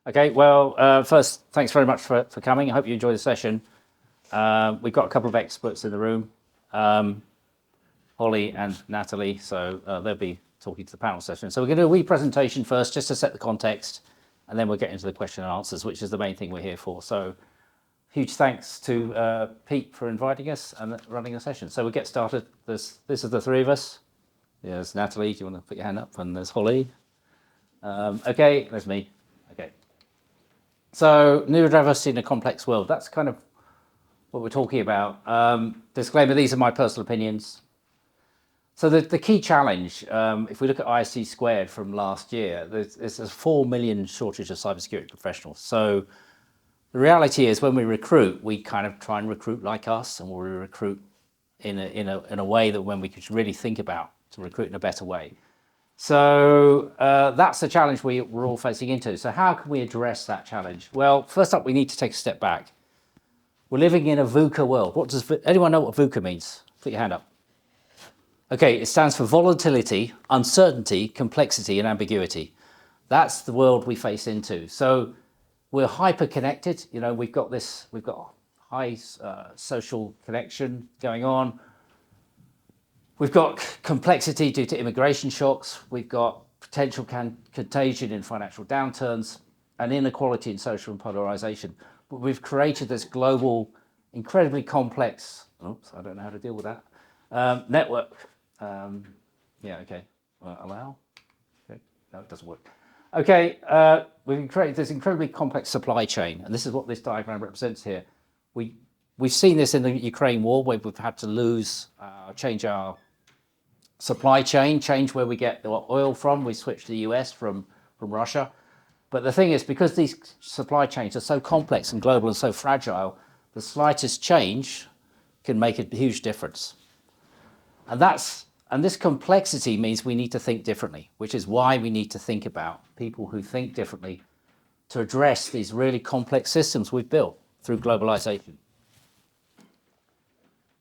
Okay, well, first, thanks very much for coming. I hope you enjoy the session. We've got a couple of experts in the room, Holly and Natalie, so they'll be talking to the panel session. So we're going to do a wee presentation first, just to set the context, and then we'll get into the question and answers, which is the main thing we're here for. So huge thanks to Pete for inviting us and running the session. So we'll get started. This is the three of us. There's Natalie, do you want to put your hand up? And there's Holly. Okay, there's me. Okay. So neurodiversity in a complex world, that's kind of what we're talking about. Disclaimer, these are my personal opinions. So the key challenge, if we look at ISC squared from last year, there's a 4 million shortage of cybersecurity professionals. So the reality is when we recruit, we kind of try and recruit like us, and we recruit in a way that when we could really think about to recruit in a better way. So that's the challenge we're all facing into. So how can we address that challenge? Well, first up, we need to take a step back. We're living in a VUCA world. What does anyone know what VUCA means? Put your hand up. Okay, it stands for volatility, uncertainty, complexity, and ambiguity. That's the world we face into. So we're hyper connected. You know, we've got high social connection going on. We've got complexity due to immigration shocks. We've got potential contagion in financial downturns and inequality in social and polarization. But we've created this global, incredibly complex, oops, I don't know how to deal with that, network. Yeah, okay, allow. Okay, no, it doesn't work. Okay, we've created this incredibly complex supply chain. And this is what this diagram represents here. We've seen this in the Ukraine war, where we've had to change our supply chain, change where we get the oil from. We switched to the US from Russia. But the thing is, because these supply chains are so complex and global and so fragile, the slightest change can make a huge difference. And this complexity means we need to think differently, which is why we need to think about people who think differently to address these really complex systems we've built through globalization.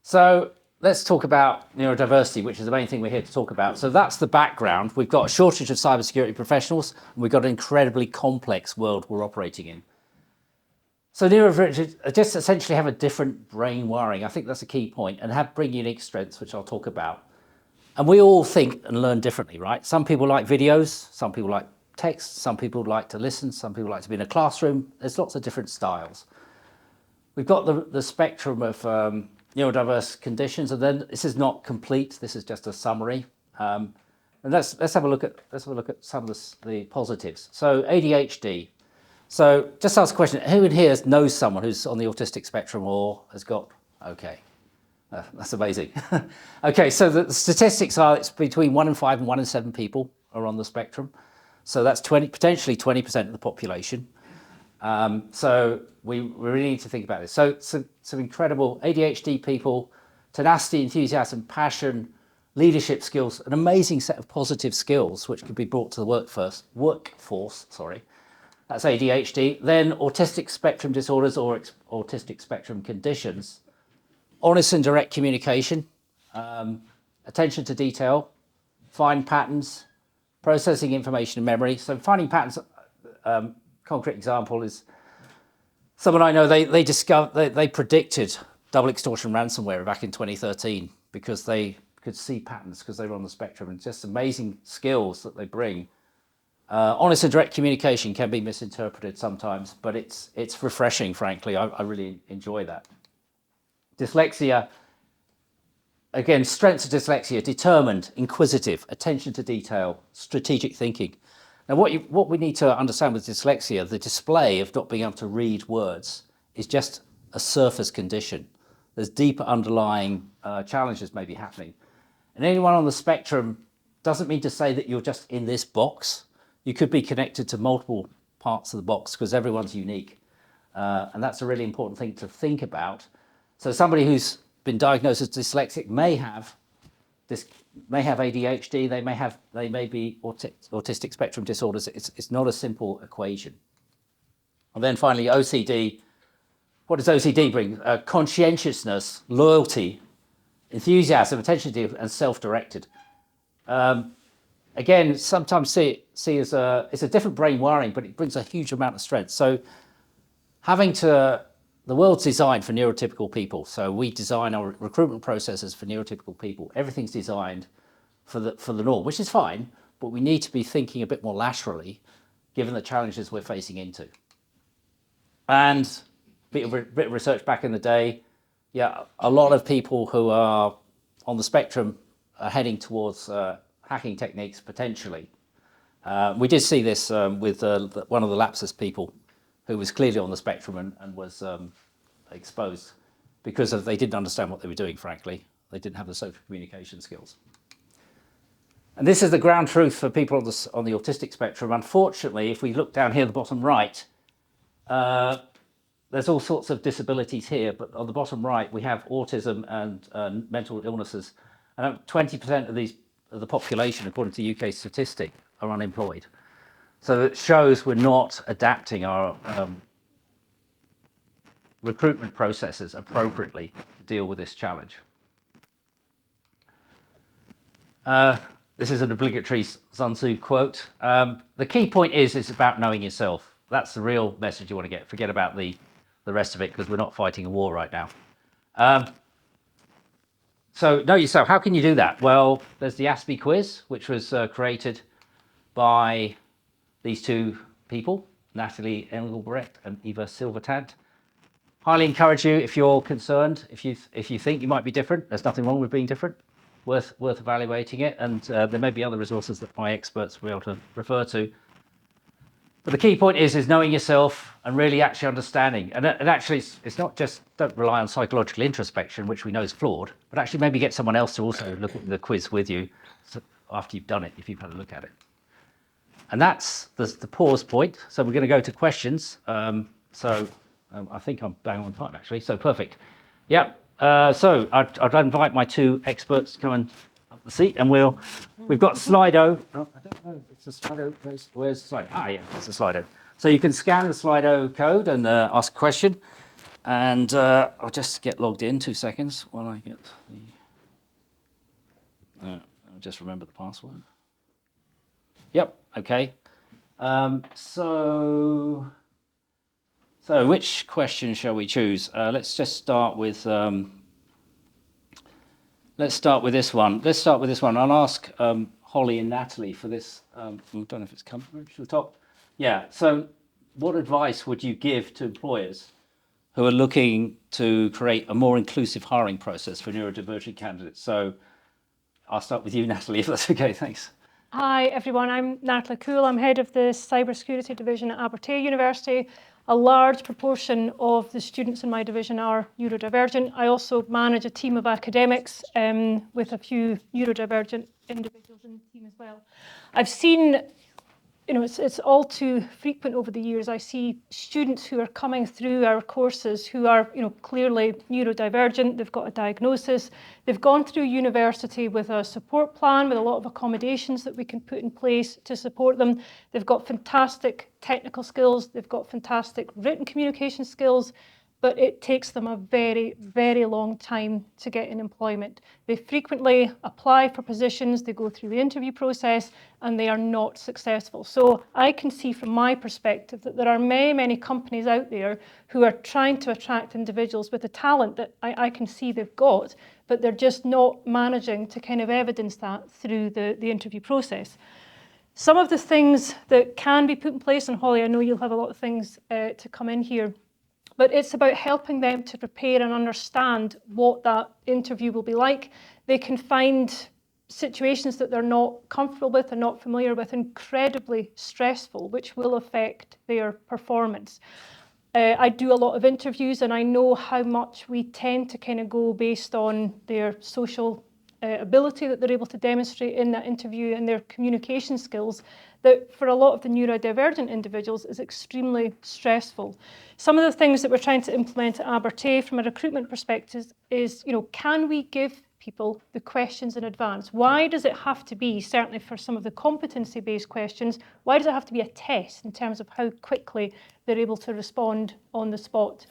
So let's talk about neurodiversity, which is the main thing we're here to talk about. So that's the background. We've got a shortage of cybersecurity professionals, and we've got an incredibly complex world we're operating in. So neurodivergent just essentially have a different brain wiring. I think that's a key point, and bring unique strengths, which I'll talk about. And we all think and learn differently, right? Some people like videos, some people like text, some people like to listen, some people like to be in a classroom. There's lots of different styles. We've got the spectrum of neurodiverse conditions, and then this is not complete. This is just a summary. And let's have a look at some of the positives. So ADHD. So just ask a question: who in here knows someone who's on the autistic spectrum or has got? Okay, that's amazing. Okay, so the statistics are it's between 1 in 5 and 1 in 7 people are on the spectrum. So that's potentially 20% of the population. So we really need to think about this. So some incredible ADHD people, tenacity, enthusiasm, passion, leadership skills, an amazing set of positive skills which could be brought to the workforce. That's ADHD. Then autistic spectrum disorders or autistic spectrum conditions, honest and direct communication, attention to detail, find patterns, processing information and memory. So finding patterns. Concrete example is someone I know, they predicted double extortion ransomware back in 2013 because they could see patterns because they were on the spectrum, and just amazing skills that they bring. Honest and direct communication can be misinterpreted sometimes, but it's refreshing, frankly. I really enjoy that. Dyslexia, again, strengths of dyslexia: determined, inquisitive, attention to detail, strategic thinking. Now, what we need to understand with dyslexia, the display of not being able to read words is just a surface condition. There's deeper underlying challenges maybe happening. And anyone on the spectrum doesn't mean to say that you're just in this box. You could be connected to multiple parts of the box because everyone's unique. And that's a really important thing to think about. So somebody who's been diagnosed as dyslexic may have ADHD, they may be autistic spectrum disorders. It's not a simple equation. And then finally, OCD. What does OCD bring? Conscientiousness, loyalty, enthusiasm, attention to detail, and self-directed. again, sometimes see as it's a different brain wiring, but it brings a huge amount of strength. So the world's designed for neurotypical people. So we design our recruitment processes for neurotypical people. Everything's designed for the norm, which is fine, but we need to be thinking a bit more laterally, given the challenges we're facing into. And a bit of research back in the day, yeah, a lot of people who are on the spectrum are heading towards hacking techniques potentially. We did see this with one of the lapsus people who was clearly on the spectrum and was exposed because they didn't understand what they were doing, frankly. They didn't have the social communication skills. And this is the ground truth for people on the autistic spectrum. Unfortunately, if we look down here at the bottom right, there's all sorts of disabilities here, but on the bottom right, we have autism and mental illnesses. And 20% of the population, according to UK statistic, are unemployed. So it shows we're not adapting our recruitment processes appropriately to deal with this challenge. This is an obligatory Sun Tzu quote. The key point is it's about knowing yourself. That's the real message you want to get. Forget about the rest of it, because we're not fighting a war right now. So know yourself. How can you do that? Well, there's the Aspie quiz, which was created by these two people, Natalie Engelbrecht and Eva Silvertant. Highly encourage you, if you're concerned, if you think you might be different, there's nothing wrong with being different, worth evaluating it. And there may be other resources that my experts will be able to refer to. But the key point is knowing yourself and really actually understanding. And actually, it's not just, don't rely on psychological introspection, which we know is flawed, but actually maybe get someone else to also look at the quiz with you after you've done it, if you've had a look at it. And that's the pause point. So we're going to go to questions. I think I'm bang on time, actually. So perfect. Yeah. So I'd invite my two experts to come and up the seat, and we've got Slido. Oh, I don't know. It's a Slido. Where's the Slido? Ah, yeah, it's a Slido. So you can scan the Slido code and ask a question. And I'll just get logged in 2 seconds while I get I'll just remember the password. Yep. Okay. So which question shall we choose? Let's just start with this one. I'll ask Holly and Natalie for this. I don't know if it's come to the top. Yeah. So what advice would you give to employers who are looking to create a more inclusive hiring process for neurodivergent candidates? So I'll start with you, Natalie, if that's okay. Thanks. Hi, everyone. I'm Natalie Coull. I'm head of the Cybersecurity division at Abertay University. A large proportion of the students in my division are neurodivergent. I also manage a team of academics with a few neurodivergent individuals in the team as well. I've seen, it's all too frequent over the years. I see students who are coming through our courses who are, clearly neurodivergent. They've got a diagnosis. They've gone through university with a support plan, with a lot of accommodations that we can put in place to support them. They've got fantastic technical skills. They've got fantastic written communication skills, but it takes them a very, very long time to get in employment. They frequently apply for positions, they go through the interview process, and they are not successful. So I can see from my perspective that there are many, many companies out there who are trying to attract individuals with the talent that I can see they've got, but they're just not managing to kind of evidence that through the interview process. Some of the things that can be put in place, and Holly, I know you'll have a lot of things to come in here, but it's about helping them to prepare and understand what that interview will be like. They can find situations that they're not comfortable with and not familiar with incredibly stressful, which will affect their performance. I do a lot of interviews, and I know how much we tend to kind of go based on their social ability that they're able to demonstrate in that interview and their communication skills, that for a lot of the neurodivergent individuals is extremely stressful. Some of the things that we're trying to implement at Abertay from a recruitment perspective is, can we give people the questions in advance? Why does it have to be, certainly for some of the competency-based questions, why does it have to be a test in terms of how quickly they're able to respond on the spot?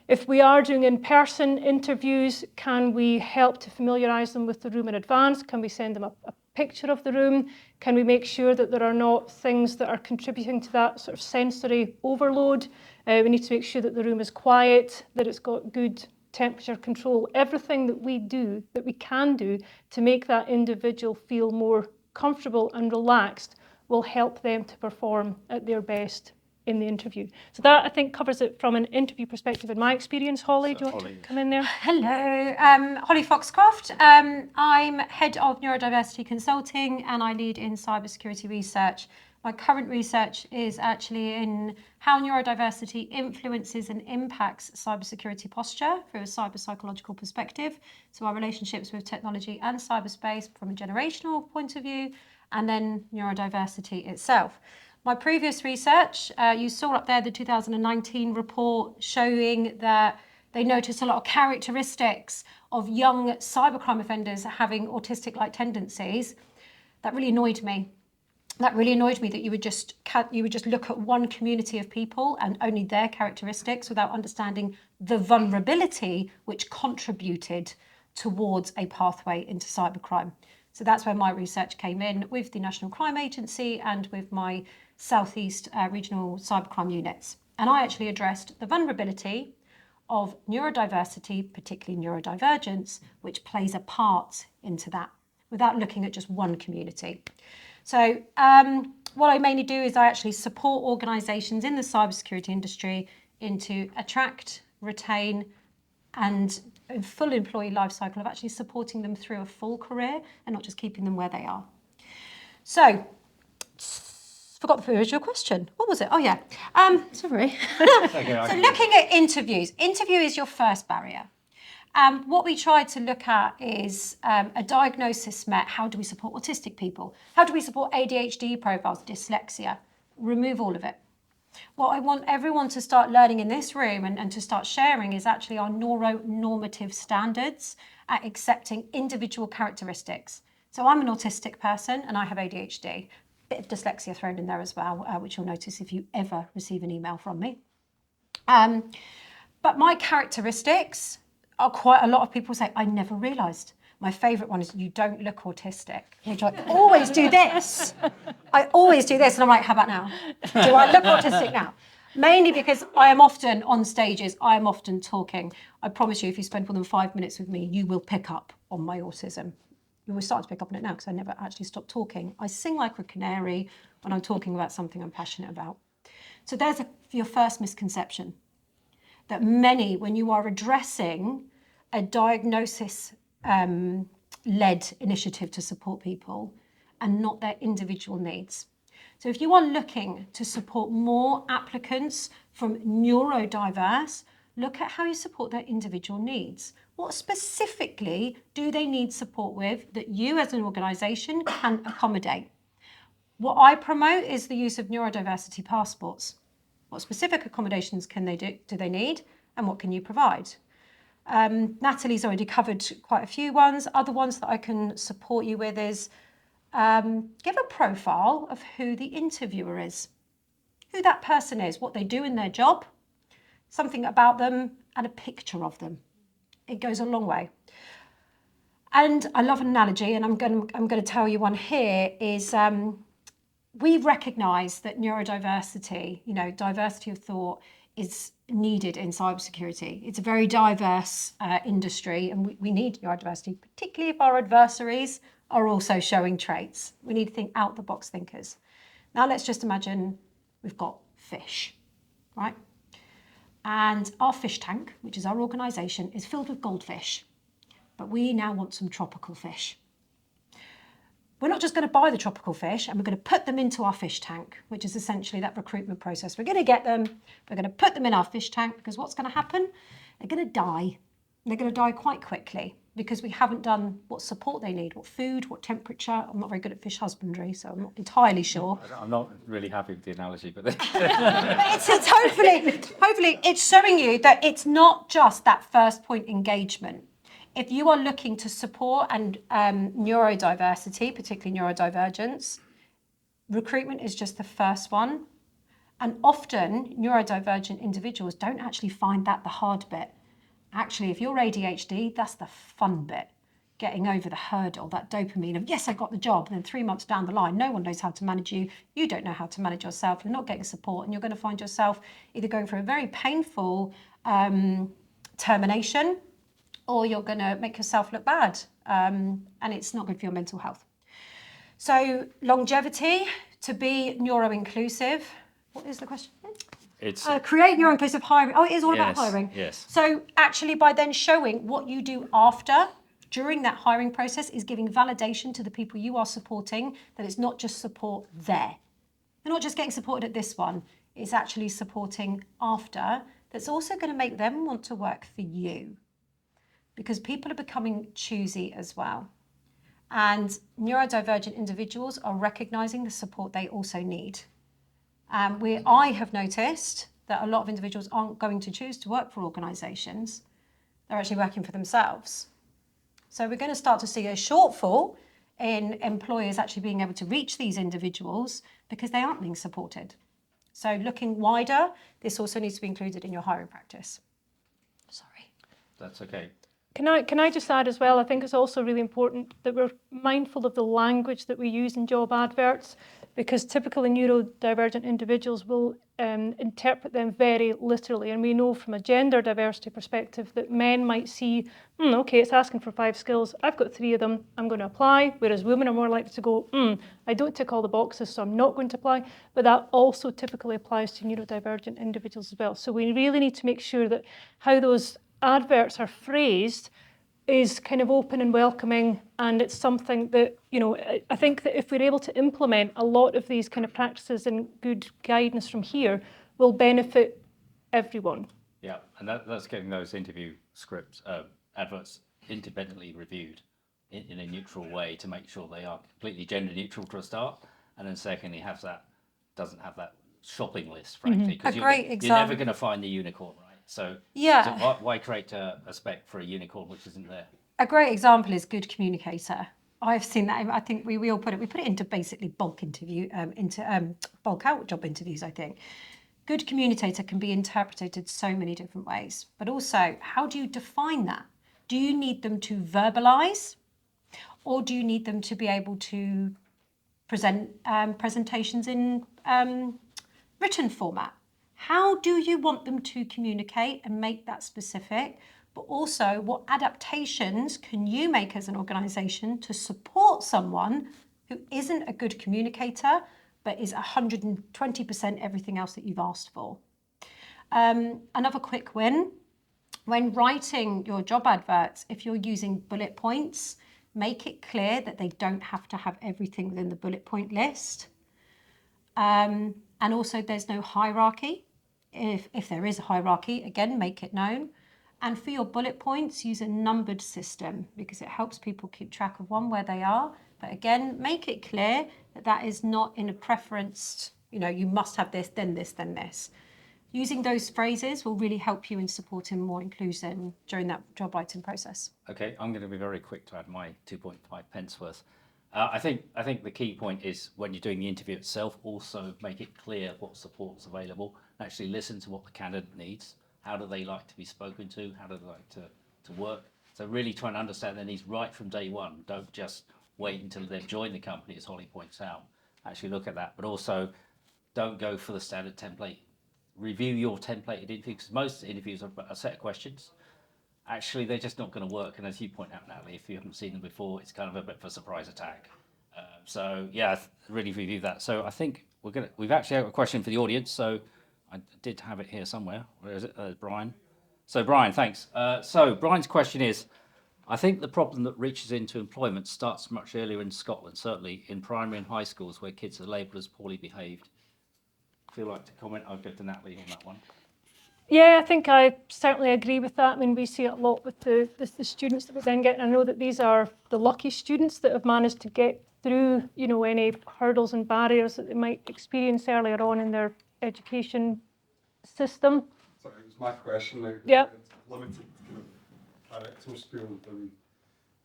If we are doing in-person interviews, can we help to familiarise them with the room in advance? Can we send them a picture of the room? Can we make sure that there are not things that are contributing to that sort of sensory overload? We need to make sure that the room is quiet, that it's got good temperature control. Everything that we do, that we can do to make that individual feel more comfortable and relaxed will help them to perform at their best in the interview. So that, I think, covers it from an interview perspective in my experience. Holly, do you want to come in there? Hello, Holly Foxcroft. I'm head of Neurodiversity Consulting and I lead in cybersecurity research. My current research is actually in how neurodiversity influences and impacts cybersecurity posture through a cyber psychological perspective. So our relationships with technology and cyberspace from a generational point of view, and then neurodiversity itself. My previous research, you saw up there the 2019 report showing that they noticed a lot of characteristics of young cybercrime offenders having autistic-like tendencies. That really annoyed me. That really annoyed me that you would just look at one community of people and only their characteristics without understanding the vulnerability which contributed towards a pathway into cybercrime. So that's where my research came in with the National Crime Agency and with my Southeast Regional Cybercrime units. And I actually addressed the vulnerability of neurodiversity, particularly neurodivergence, which plays a part into that without looking at just one community. So what I mainly do is I actually support organisations in the cybersecurity industry into attract, retain, and a full employee life cycle of actually supporting them through a full career and not just keeping them where they are. So, forgot the original question. What was it? Oh yeah, sorry. So looking at interviews. Interview is your first barrier. What we try to look at is a diagnosis met. How do we support autistic people? How do we support ADHD profiles, dyslexia? Remove all of it. What I want everyone to start learning in this room and to start sharing is actually our neuronormative standards at accepting individual characteristics. So I'm an autistic person and I have ADHD. Bit of dyslexia thrown in there as well, which you'll notice if you ever receive an email from me. But my characteristics are quite a lot of people say, I never realised. My favourite one is you don't look autistic, which I always do this. I always do this and I'm like, how about now? Do I look autistic now? Mainly because I am often on stages, I am often talking. I promise you, if you spend more than 5 minutes with me, you will pick up on my autism. You will start to pick up on it now because I never actually stop talking. I sing like a canary when I'm talking about something I'm passionate about. So there's your first misconception. That many, when you are addressing a diagnosis led initiative to support people and not their individual needs. So if you are looking to support more applicants from neurodiverse, look at how you support their individual needs. What specifically do they need support with that you as an organisation can accommodate? What I promote is the use of neurodiversity passports. What specific accommodations can they do they need and what can you provide? Natalie's already covered quite a few ones. Other ones that I can support you with is give a profile of who the interviewer is, who that person is, what they do in their job, something about them and a picture of them. It goes a long way. And I love an analogy, and I'm going to tell you one here, is we recognise that neurodiversity, diversity of thought is needed in cybersecurity. It's a very diverse industry and we need neurodiversity, particularly if our adversaries are also showing traits. We need to think out the box thinkers. Now let's just imagine we've got fish, right? And our fish tank, which is our organisation, is filled with goldfish, but we now want some tropical fish. We're not just going to buy the tropical fish and we're going to put them into our fish tank, which is essentially that recruitment process. We're going to get them, we're going to put them in our fish tank because what's going to happen? They're going to die. They're going to die quite quickly because we haven't done what support they need, what food, what temperature. I'm not very good at fish husbandry, so I'm not entirely sure. I'm not really happy with the analogy, but But it's hopefully it's showing you that it's not just that first point engagement. If you are looking to support and neurodiversity, particularly neurodivergence, recruitment is just the first one. And often neurodivergent individuals don't actually find that the hard bit. Actually, if you're ADHD, that's the fun bit. getting over the hurdle, that dopamine of, yes, I got the job. And then 3 months down the line, no one knows how to manage you. You don't know how to manage yourself. You're not getting support. And you're going to find yourself either going through a very painful termination, or you're going to make yourself look bad. And it's not good for your mental health. So longevity, to be neuro-inclusive. What is the question? It's Create neuro-inclusive hiring. Oh, it is all about Yes, hiring. yes. So actually by then showing what you do after, during that hiring process, is giving validation to the people you are supporting, that it's not just support there. They're not just getting supported at this one. It's actually supporting after. That's also going to make them want to work for you. Because people are becoming choosy as well. And neurodivergent individuals are recognizing the support they also need. I have noticed that a lot of individuals aren't going to choose to work for organisations. They're actually working for themselves. So we're going to start to see a shortfall in employers actually being able to reach these individuals because they aren't being supported. So looking wider, this also needs to be included in your hiring practice. Sorry. That's okay. Can I just add as well, I think it's also really important that we're mindful of the language that we use in job adverts, because typically neurodivergent individuals will interpret them very literally. And we know from a gender diversity perspective that men might see, okay, it's asking for 5 skills, I've got 3 of them, I'm going to apply, whereas women are more likely to go, I don't tick all the boxes, so I'm not going to apply. But that also typically applies to neurodivergent individuals as well. So we really need to make sure that how those adverts are phrased is kind of open and welcoming, and it's something that, I think that if we're able to implement a lot of these kind of practices and good guidance from here, will benefit everyone. Yeah, and that's getting those interview scripts, adverts independently reviewed in a neutral way to make sure they are completely gender neutral to a start, and then secondly doesn't have that shopping list, frankly, because you're never going to find the unicorn, right? So why create a spec for a unicorn which isn't there? A great example is good communicator. I've seen that. I think we all put it into basically bulk out job interviews, I think. Good communicator can be interpreted so many different ways, but also how do you define that? Do you need them to verbalise, or do you need them to be able to present presentations in written format? How do you want them to communicate and make that specific? But also, what adaptations can you make as an organisation to support someone who isn't a good communicator, but is 120% everything else that you've asked for? Another quick win, when writing your job adverts, if you're using bullet points, make it clear that they don't have to have everything within the bullet point list. And also, there's no hierarchy. If there is a hierarchy, again, make it known. And for your bullet points, use a numbered system because it helps people keep track of where they are. But again, make it clear that that is not in a preferenced, you must have this, then this, then this. Using those phrases will really help you in supporting more inclusion during that job writing process. Okay, I'm going to be very quick to add my 2.5 pence worth. I think the key point is when you're doing the interview itself, also make it clear what support's available. Actually listen to what the candidate needs. How do they like to be spoken to? How do they like to work? So really try and understand their needs right from day one. Don't just wait until they've joined the company, as Holly points out. Actually look at that, but also don't go for the standard template. Review your templated interview, because most interviews are a set of questions. Actually, they're just not going to work. And as you point out, Natalie, if you haven't seen them before, it's kind of a bit of a surprise attack. So yeah, really review that. So I think we've actually got a question for the audience. So I did have it here somewhere. Where is it? Brian. So Brian, thanks. So Brian's question is, I think the problem that reaches into employment starts much earlier in Scotland, certainly in primary and high schools where kids are labelled as poorly behaved. If you'd like to comment, I'll go to Natalie on that one. Yeah, I think I certainly agree with that. I mean, we see it a lot with the students that we then get. And I know that these are the lucky students that have managed to get through, any hurdles and barriers that they might experience earlier on in their education system. Sorry, it was my question. Yeah. It's limited kind of character skills.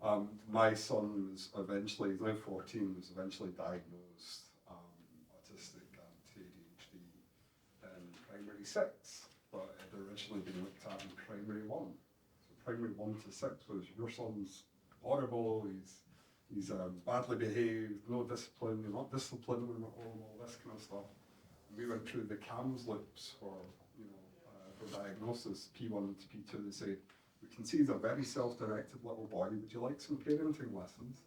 And my son was eventually, he's now 14, was eventually diagnosed autistic and ADHD in primary 6. But it had originally been looked at in primary 1. So primary 1 to 6 was your son's horrible, he's badly behaved, no discipline, you're not disciplined when at home, all this kind of stuff. And we went through the CAMS loops for diagnosis, P1 to P2. They say, we can see he's a very self-directed little boy, would you like some parenting lessons?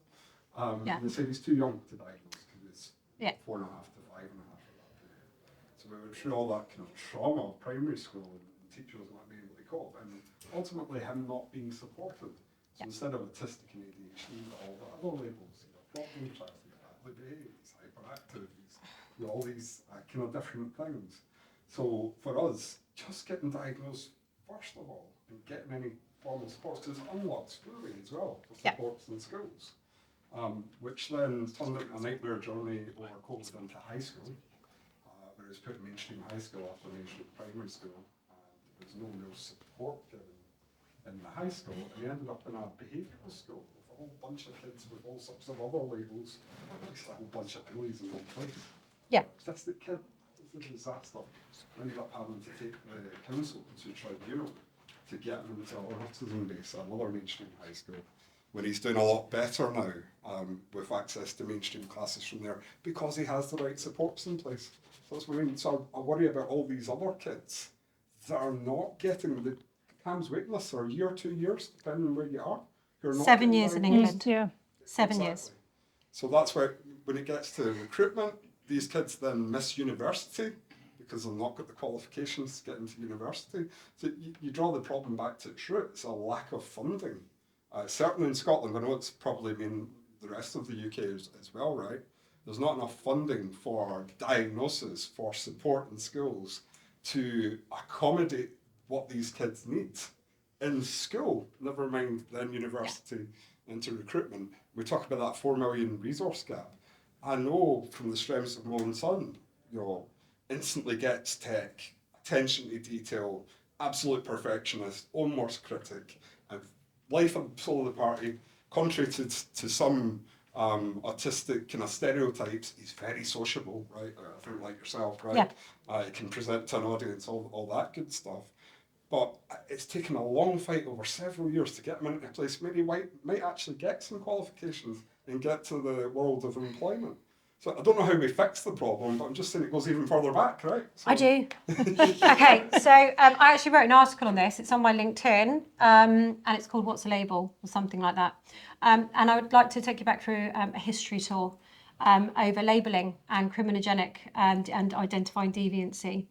They say he's too young to diagnose because he's 4.5 to 5.5 at that period. So we went through all that kind of trauma of primary school and teachers not being able to cope, and ultimately him not being supported. So instead of autistic and ADHD, all the other labels, problem child, badly behaved, he's hyperactive, he's all these kind of different things. So for us, just getting diagnosed first of all and getting any form of supports, because it unlocks schooling as well for supports in schools, which then turned into a nightmare journey over COVID into high school, where it was put mainstream high school after mainstream primary school. There was no real support given in the high school, and we ended up in a behavioural school with a whole bunch of kids with all sorts of other labels, just a whole bunch of bullies in one place. Autistic kid, it's a disaster. We ended up having to take the council to tribunal to get him into our autism base at another mainstream high school, where he's doing a lot better now with access to mainstream classes from there because he has the right supports in place. So that's what I mean. So I worry about all these other kids that are not getting the CAMS waiting lists are a year, 2 years, depending on where you are. Who are not 7 years in diagnosed. England. 7 years. Exactly. So that's why when it gets to recruitment, these kids then miss university because they've not got the qualifications to get into university. So you draw the problem back to its root. It's a lack of funding. Certainly in Scotland, I know it's probably been the rest of the UK as well, right? There's not enough funding for diagnosis, for support in schools to accommodate what these kids need in school, never mind then university into recruitment. We talk about that 4 million resource gap. I know from the strengths of my own son, instantly gets tech, attention to detail, absolute perfectionist, own worst critic, and life and soul of the party, contrary to some autistic kind of stereotypes, he's very sociable, right? I think like yourself, right? He can present to an audience, all that good stuff. But it's taken a long fight over several years to get him into a place where he might actually get some qualifications and get to the world of employment. So I don't know how we fix the problem, but I'm just saying it goes even further back, right? So. I do. Okay, so I actually wrote an article on this. It's on my LinkedIn, and it's called What's a Label or something like that. And I would like to take you back through a history tour over labelling and criminogenic and identifying deviancy.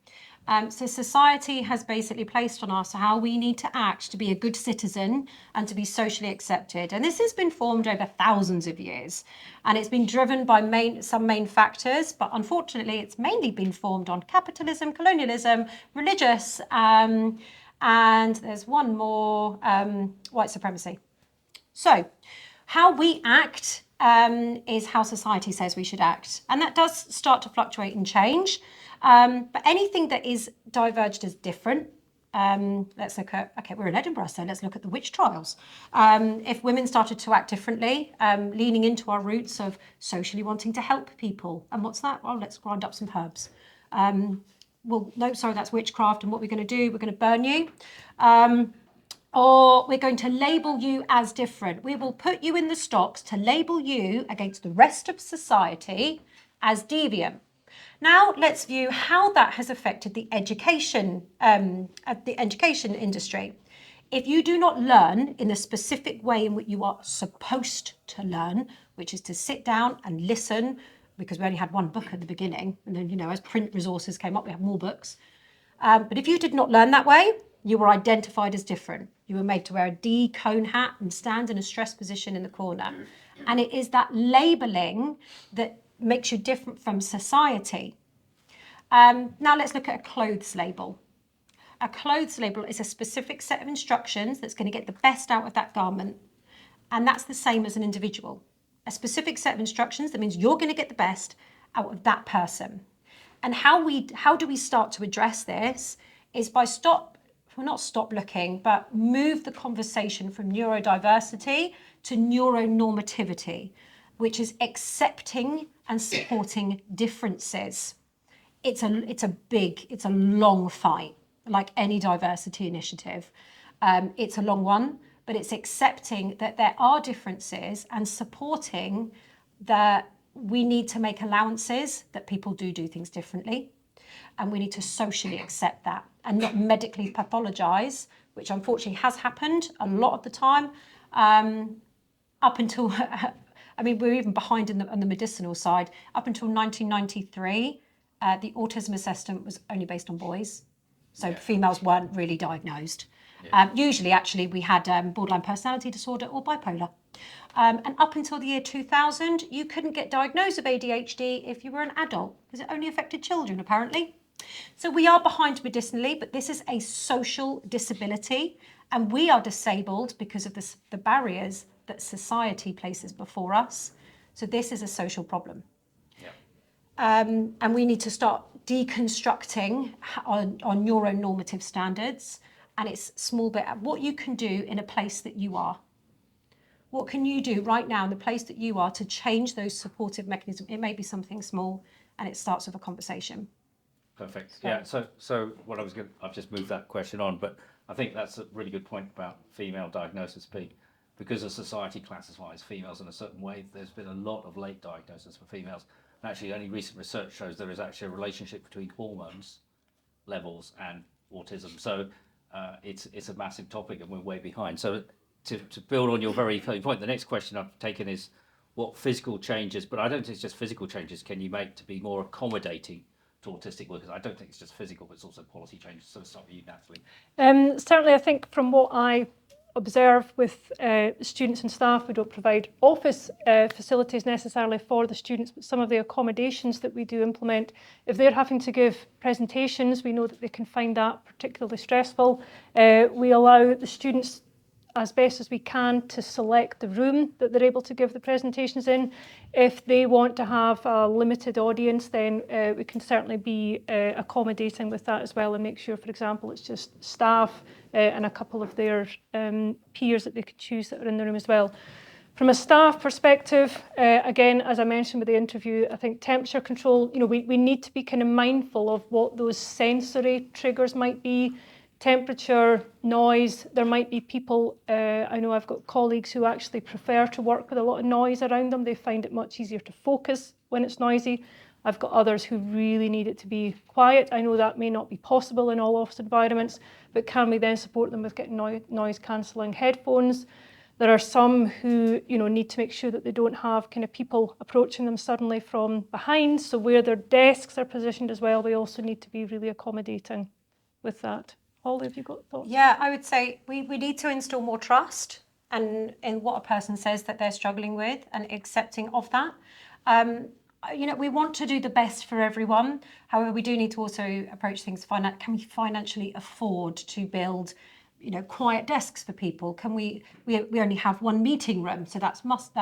So society has basically placed on us how we need to act to be a good citizen and to be socially accepted. And this has been formed over thousands of years. And it's been driven by some main factors, but unfortunately it's mainly been formed on capitalism, colonialism, religious, and there's one more, white supremacy. So how we act is how society says we should act. And that does start to fluctuate and change. But anything that is diverged as different, let's look at, okay, we're in Edinburgh, so let's look at the witch trials. If women started to act differently, leaning into our roots of socially wanting to help people. And what's that? Well, let's grind up some herbs. Well, no, sorry, that's witchcraft. And what we're going to do, we're going to burn you. Or we're going to label you as different. We will put you in the stocks to label you against the rest of society as deviant. Now let's view how that has affected the education industry. If you do not learn in the specific way in which you are supposed to learn, which is to sit down and listen, because we only had one book at the beginning, and then, as print resources came up, we have more books. But if you did not learn that way, you were identified as different. You were made to wear a D cone hat and stand in a stress position in the corner. And it is that labelling that makes you different from society. Now let's look at a clothes label. A clothes label is a specific set of instructions that's going to get the best out of that garment. And that's the same as an individual. A specific set of instructions that means you're going to get the best out of that person. And how do we start to address this is by not stop looking, but move the conversation from neurodiversity to neuronormativity, which is accepting and supporting differences. It's a long fight, like any diversity initiative. It's a long one, but it's accepting that there are differences and supporting that we need to make allowances that people do things differently. And we need to socially accept that and not medically pathologise, which unfortunately has happened a lot of the time, up until, I mean, we're even behind on the medicinal side. Up until 1993, the autism assessment was only based on boys. So females weren't really diagnosed. Usually, actually, we had borderline personality disorder or bipolar. And up until the year 2000, you couldn't get diagnosed with ADHD if you were an adult, because it only affected children, apparently. So we are behind medicinally, but this is a social disability, and we are disabled because of the barriers that society places before us. So this is a social problem. And we need to start deconstructing on neuronormative standards, and it's small bit what you can do in a place that you are. What can you do right now in the place that you are to change those supportive mechanisms? It may be something small, and it starts with a conversation. Perfect. Yeah. So what I've just moved that question on, but I think that's a really good point about female diagnosis being, because the society classifies females in a certain way. There's been a lot of late diagnosis for females. And actually, only recent research shows there is actually a relationship between hormones levels and autism. So it's a massive topic, and we're way behind. So to build on your very point, the next question I've taken is what physical changes, but I don't think it's just physical changes, can you make to be more accommodating to autistic workers? I don't think it's just physical, but it's also policy changes. So start with you, Natalie. Certainly, I think from what I observe with students and staff, we don't provide office facilities necessarily for the students, but some of the accommodations that we do implement, if they're having to give presentations, we know that they can find that particularly stressful. We allow the students as best as we can to select the room that they're able to give the presentations in. If they want to have a limited audience, then we can certainly be accommodating with that as well, and make sure, for example, it's just staff and a couple of their peers that they could choose that are in the room as well. From a staff perspective, again, as I mentioned with the interview, I think temperature control, we need to be kind of mindful of what those sensory triggers might be. Temperature, noise, there might be people, I know I've got colleagues who actually prefer to work with a lot of noise around them. They find it much easier to focus when it's noisy. I've got others who really need it to be quiet. I know that may not be possible in all office environments, but can we then support them with getting noise cancelling headphones? There are some who need to make sure that they don't have kind of people approaching them suddenly from behind. So where their desks are positioned as well, we also need to be really accommodating with that. Holly, have you got thoughts? Yeah, I would say we need to install more trust and in what a person says that they're struggling with, and accepting of that. We want to do the best for everyone. However, we do need to also approach things. Can we financially afford to build, quiet desks for people? Can we only have one meeting room, so that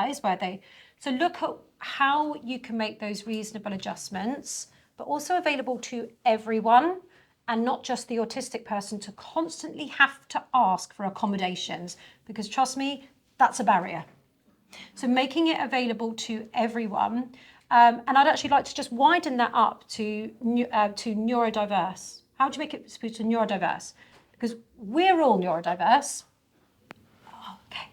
is where they. So look at how you can make those reasonable adjustments, but also available to everyone, and not just the autistic person to constantly have to ask for accommodations, because trust me, that's a barrier. So making it available to everyone, and I'd actually like to just widen that up to neurodiverse. How do you make it to neurodiverse? Because we're all neurodiverse. Oh, okay.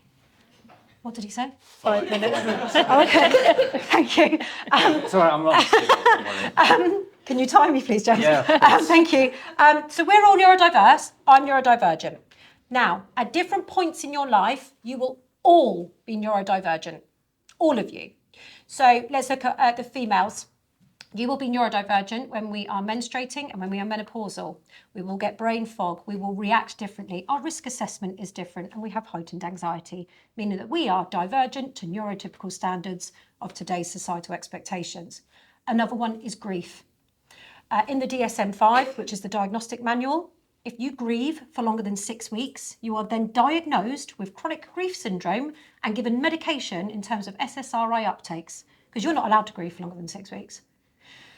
What did he say? 5 minutes. Okay, thank you. Sorry, I'm not. Can you time me, please, James? Yeah. Thank you. So we're all neurodiverse. I'm neurodivergent. Now, at different points in your life, you will all be neurodivergent, all of you. So let's look at the females. You will be neurodivergent when we are menstruating and when we are menopausal. We will get brain fog. We will react differently. Our risk assessment is different, and we have heightened anxiety, meaning that we are divergent to neurotypical standards of today's societal expectations. Another one is grief. In the DSM-5, which is the diagnostic manual, if you grieve for longer than 6 weeks, you are then diagnosed with chronic grief syndrome and given medication in terms of SSRI uptakes, because you're not allowed to grieve for longer than 6 weeks.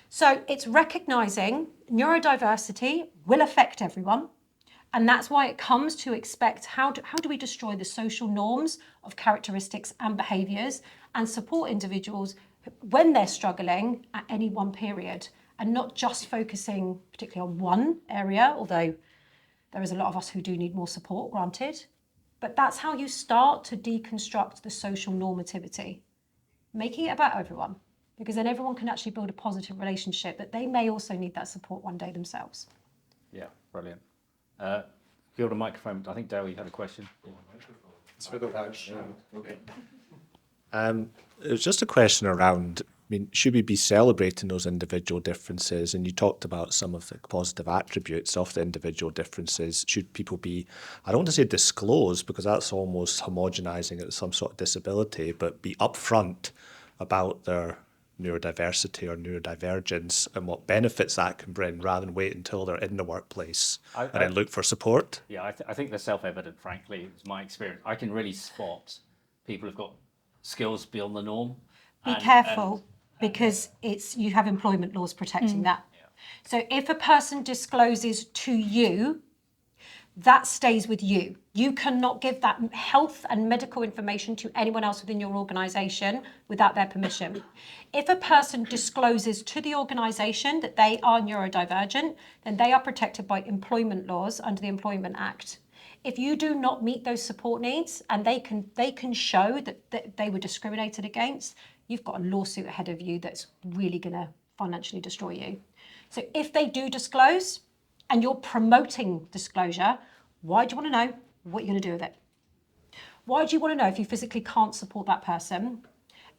So it's recognising neurodiversity will affect everyone, and that's why it comes to expect how do we destroy the social norms of characteristics and behaviours and support individuals when they're struggling at any one period, and not just focusing particularly on one area, although there is a lot of us who do need more support, granted. But that's how you start to deconstruct the social normativity, making it about everyone, because then everyone can actually build a positive relationship, but they may also need that support one day themselves. Yeah, brilliant. Give the microphone. I think Dale, you had a question. It's for the watch. Okay. It was just a question around, I mean, should we be celebrating those individual differences? And you talked about some of the positive attributes of the individual differences. Should people be, I don't want to say disclosed, because that's almost homogenizing it as some sort of disability, but be upfront about their neurodiversity or neurodivergence and what benefits that can bring, rather than wait until they're in the workplace and then look for support? Yeah, I think they're self-evident, frankly. It's my experience. I can really spot people who've got skills beyond the norm. Be careful, because you have employment laws protecting that. Yeah. So if a person discloses to you, that stays with you. You cannot give that health and medical information to anyone else within your organisation without their permission. If a person discloses to the organisation that they are neurodivergent, then they are protected by employment laws under the Employment Act. If you do not meet those support needs and they can show that they were discriminated against, you've got a lawsuit ahead of you that's really going to financially destroy you. So if they do disclose and you're promoting disclosure, why do you want to know? What are you going to do with it? Why do you want to know if you physically can't support that person?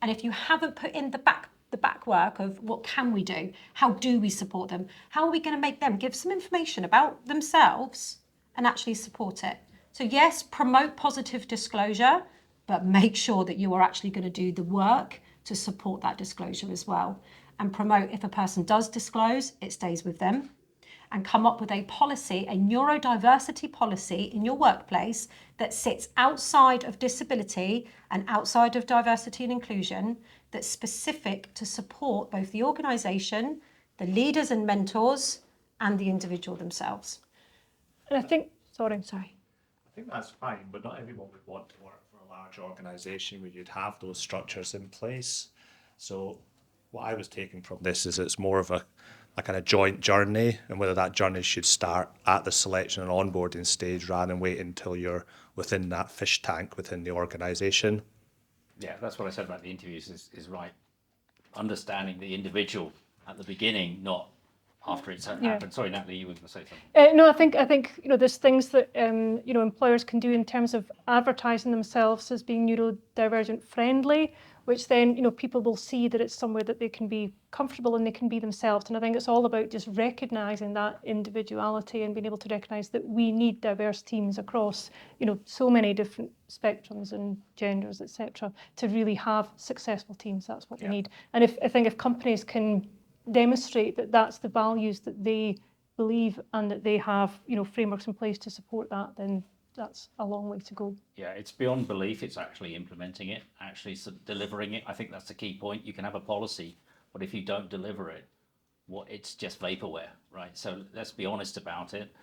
And if you haven't put in the back work of what can we do? How do we support them? How are we going to make them give some information about themselves and actually support it? So yes, promote positive disclosure, but make sure that you are actually going to do the work to support that disclosure as well. And promote, if a person does disclose, it stays with them. And come up with a policy, a neurodiversity policy in your workplace that sits outside of disability and outside of diversity and inclusion, that's specific to support both the organisation, the leaders and mentors, and the individual themselves. And I think, sorry. I think that's fine, but not everyone would want to work for a large organisation where you'd have those structures in place. So what I was taking from this is it's more of a kind of joint journey, and whether that journey should start at the selection and onboarding stage rather than wait until you're within that fish tank within the organisation. Yeah, that's what I said about the interviews is right. Understanding the individual at the beginning, not after it's happened. Sorry, Natalie, you were going to say something. No, I think there's things that employers can do in terms of advertising themselves as being neurodivergent friendly, which then people will see that it's somewhere that they can be comfortable and they can be themselves. And I think it's all about just recognising that individuality and being able to recognise that we need diverse teams across so many different spectrums and genders, etc., to really have successful teams. That's what we need. And I think if companies can demonstrate that that's the values that they believe and that they have frameworks in place to support that, then that's a long way to go. Yeah, it's beyond belief. It's actually implementing it, actually delivering it. I think that's the key point. You can have a policy, but if you don't deliver it, it's just vaporware, right? So let's be honest about it,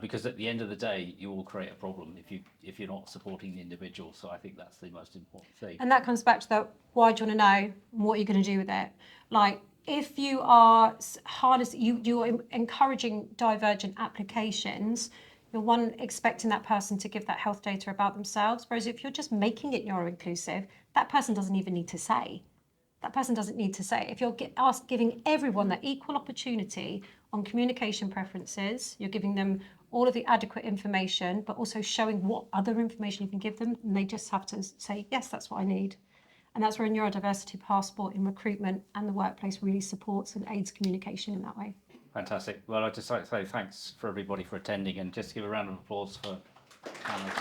because at the end of the day, you will create a problem if you're not supporting the individual. So I think that's the most important thing. And that comes back to the why do you want to know and what are you going to do with it? Like, if you are you're encouraging divergent applications, you're expecting that person to give that health data about themselves, whereas if you're just making it neuro-inclusive, that person doesn't even need to say. That person doesn't need to say. If you're giving everyone that equal opportunity on communication preferences, you're giving them all of the adequate information, but also showing what other information you can give them, and they just have to say, yes, that's what I need. And that's where a neurodiversity passport in recruitment and the workplace really supports and aids communication in that way. Fantastic. Well, I'd just like to say thanks for everybody for attending, and just give a round of applause for Hannah.